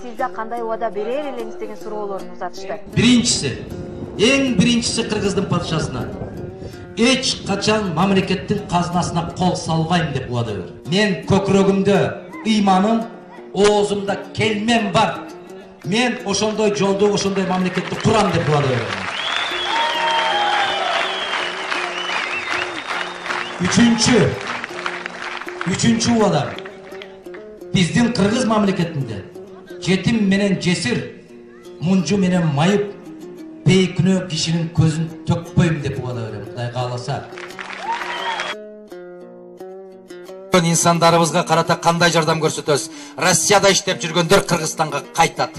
Сизде кандай убада берер элеңиз деген суроолорун узатышты. Эң биринчиси Кыргыздын патшасына эч качан мамлекеттин казынасына кол салбайм деп убада берди. Мен көкүрөгүмдө ыйманым, оозумда келмем бар. Мен ошондой жолду, ошондой мамлекетти курам деп убада бердим. Үчүнчү убада. Биздин Кыргыз мамлекетинде жетим менен жесир, мунжу менен майып, бейкүнөө кишинин көзүн төкпөйм деп убада берем, Кудай кааласа. İnsanlarımızga karata kanday жардам көрсөтөбүз. Россияда иштеп жүргөндөр Кыргызстанга кайтат.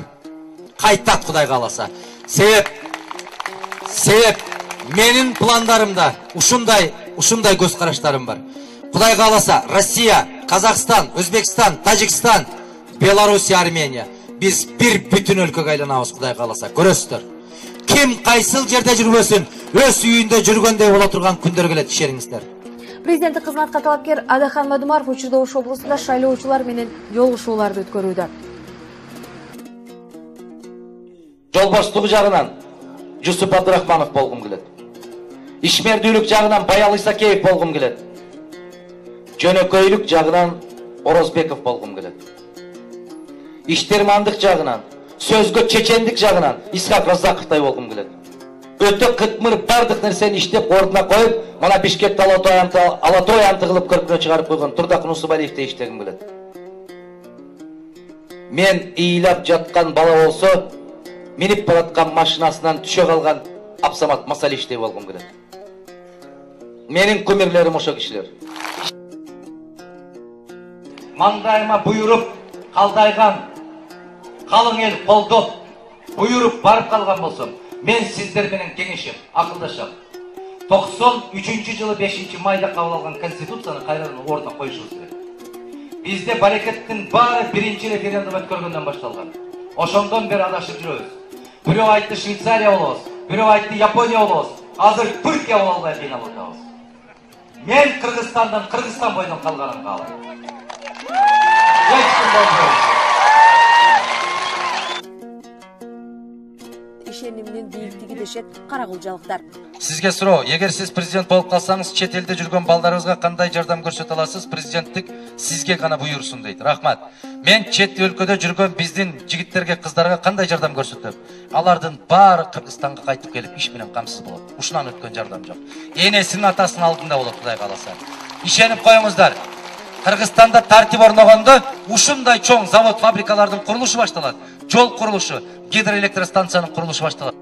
Кайтат Кудай кааласа. Себеп менин пландарымда ушундай көз караштарым бар. Кудай кааласа, Россия, Казакстан, Өзбекстан, Тажикстан, Белоруссия, Армения. Биз бир бүтүн өлкөгө айланабыз, Кудай кааласа. Көрөсүздөр. Ким кайсыл жерде жүрбөсүн, өз үйүндө жүргөндөй боло турган күндөр келет, ишениңиздер. Президенттик кызматка талапкер Адахан Мадумаров учурда Ош облусунда шайлоочулар менен жолугушууларды өткөрүүдө. Жолбоштугу жагынан Жусуп Абдурахманов болгум келет. Ишмердүүлүк жагынан Баял Исакеев болгум келет. Жөнөкөйлүк жагынан Орозбеков болгум келет. Иштермандык жагынан, сөзгө чечендик жагынан Исхак Разаковтай болгум келет. Өтө кытмыр бардык нерсени иштеп ордуна коюп, мана Бишкекте алатой анты кылып көркүнө чыгарып койгон Турдак Нусубалиевди иштегим келет. Мен ыйлап жаткан бала болсо, минип бараткан машинасынан түшө калган Абсамат Масалиштей болгум келет. Менин күмүрлерим ошо кишилер. Маңдайыма буйруп калдайган калың эл колдоп буйруп барып калган болсом, мен сиздер менен кеңешип, акылдашам. 93-жылы 5-майда кабыл алган конституцияны кайрадан ордуна коюшубуз керек. Бизде барекеттин баары биринчи референдум өткөргөндөн башталган. Ошондон бери адашып жүрөбүз. Бирөө айтты Швейцария болобуз, бирөө айтты Япония болобуз, азыр Түркия боло албай кыйналып атабыз. Мен Кыргызстан бойдон калганын каалайм. Ишенимдин бийиктиги дешет карагулжалыктар. Сизге суроо, эгер сиз президент болуп калсаңыз, чет элде жүргөн балдарыбызга кандай жардам көрсөтө аласыз? Президенттик сизге гана буйрусун дейт. Рахмат. Мен чет өлкөдө жүргөн биздин жигиттерге, кыздарга кандай жардам көрсөтөм? Алардын баары Кыргызстанга кайтып келип иш менен камсыз болот. Ушунан өткөн жардам жок. Энесинин атасынын алдында болот, Кудай кааласа. Ишенип коюңуздар. Кыргызстанда тартип орногондо ушундай чоң завод, фабрикалардын курулушу башталат. Жол курулушу, гидроэлектростанциянын курулушу башталат.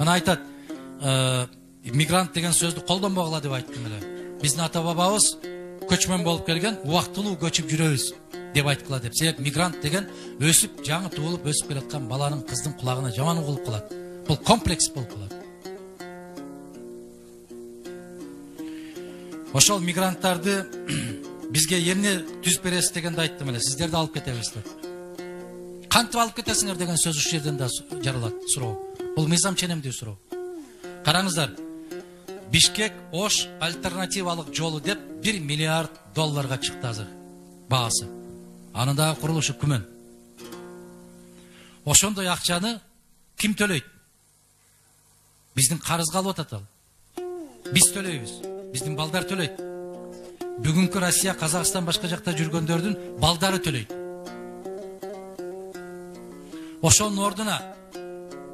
Ана айтат, мигрант деген сөздү колдонбогула деп айттым эле. Биздин ата бабабыз көчмөн болуп келген, убактылуу көчүп жүрөбүз деп айткыла деп. Себеп мигрант деген өсүп, жаңы туулуп өсүп келаткан баланын, кыздын кулагына жаман угулуп калат. Бул комплекс болуп калат. Ошол мигранттарды бизге эмне түзүп бересиз дегенде айттым эле. Сиздерди алып кетебиз деп. Кантип алып кетесиңер деген сөз ушул жерден да жаралат, суроо. Бул мыйзам ченемдүү суроо. Караңыздар. Бишкек Ош альтернативалык жолу деп $1 миллиард чыкты азыр баасы. Анын дагы курулушу күмөн. Ошондой акчаны ким төлөйт? Биздин карызга алып атат ал. Биз төлөйбүз. Биздин балдар төлөйт. Бүгүнкү Россия, Казакстан башка жакта жүргөндөрдүн балдары төлөйт. Ошонун ордуна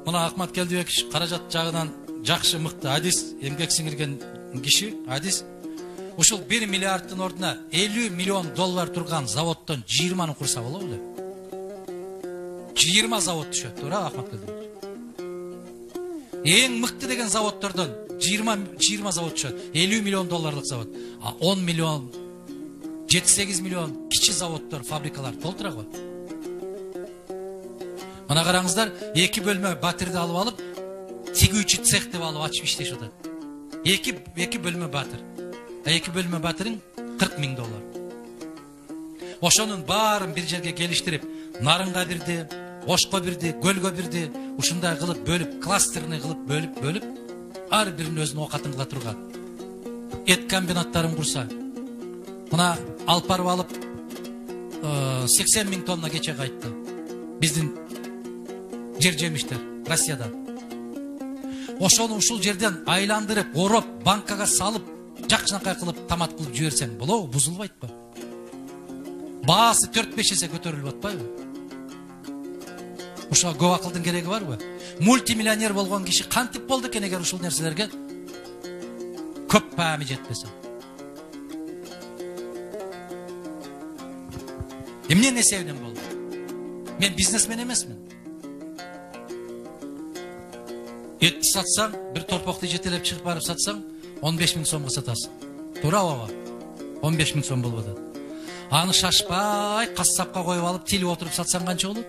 мына Акмат Келдибеков каражат жагынан жакшы мыкты адис эмгек сиңирген киши адис ушул $1 миллиарддын ордуна $50 миллион турган заводдон 20-ны курса болобу эле? 20 завод түшөт, туура Акмат Келдибеков. Эң мыкты деген заводдордон 20 завод түшөт. $50 миллион завод. А 10 миллион, 7-8 миллион кичи заводдор, фабрикалар толтура го. Мына караңыздар, 2 бөлмө батирди алып алып, тигүүчү цех деп алып ачып иштешип атат. 2 бөлмө батир. 2 бөлмө батирин $40,000. Ошонун баарын бир жерге келиштирип, Нарынга бирди, Ошко бирди, Көлгө бирди, ушундай кылып бөлүп, кластерный кылып бөлүп, ар биринин өзүнүн окатын кыла турган. эт комбинаттарын курса, мына алып барып алып 80 000 тонна кече кайтты. Биздин жер жемиштер Россиядан. Ошону ушул жерден айландырып, ороп, банкага салып, жакшынакай кылып, тамат кылып жиберсең, болобу, бузулбайт ба? Баасы 4-5 эсе көтөрүлүп атпайбы? Ошого көп акылдын кереги барбы? Мультимиллионер болгон киши кантип болду экен эгер ушул нерселерге көп паами жетпесе? Эмне несебинен болду? Мен бизнесмен эмесмин. Этти сатсаң, бир торпокты жетелеп чыгып барып сатсаң, 15 000 сомго сатасың. Туурабы ооба? 15 000 сом болуп атат. Аны шашпай, кассапка коюп алып, тилип отуруп сатсаң канча болот?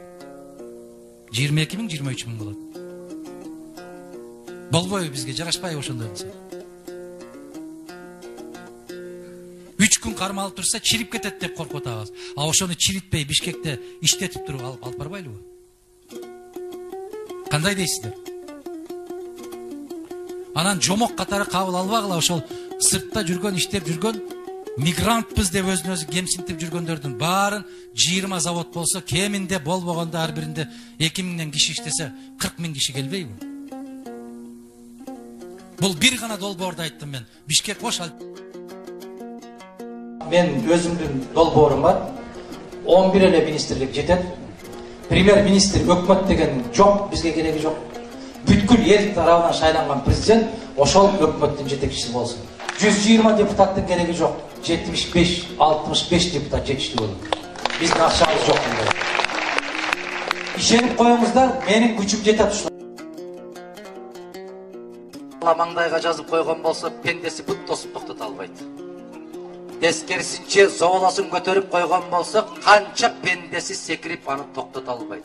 22 000, 23 000 болот. Болбойбу бизге, жарашпайбы ошондой болсо. 3 күн кармалып турса, чирип кетет деп коркуп атабыз. А ошону чиритпей Бишкекте иштетип туруп алып барбайлыбы? Кандай дейсиздер? Анан жомок катары кабыл албагыла ошол сыртта жүргөн, иштеп жүргөн, мигрантпыз деп өзүн өзү кемсинтип жүргөндөрдүн баарын 20 завод болсо, кеминде болбогондо ар биринде 2000 киши иштесе, 40 000 киши келбейби? Бул бир гана долбоорду айттым мен. Бишкек кош ал. Мен өзүмдүн долбоорум бар. 11 эле министрлик жетет. Премьер-министр өкмөт деген жок, бизге кереги жок. Бүткүл эл тарабынан шайланган президент ошол өкмөттүн жетекчиси болсун. 120 депутаттын кереги жок. 75-65 депутат жетиштүү болот. Биздин акчабыз жок мындай. Ишенип коюңуздар, менин күчүм жетет ушул. Маңдайга жазып койгон болсо, пендеси бут тосуп токтото албайт. Тескерисинче зоолосын көтөрүп койгон болсо, канча пендеси секирип аны токтото албайт.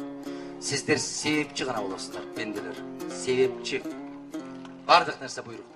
Сиздер себепчи гана болосуздар, пенделер. Себепчи. Бардык нерсе буйрук.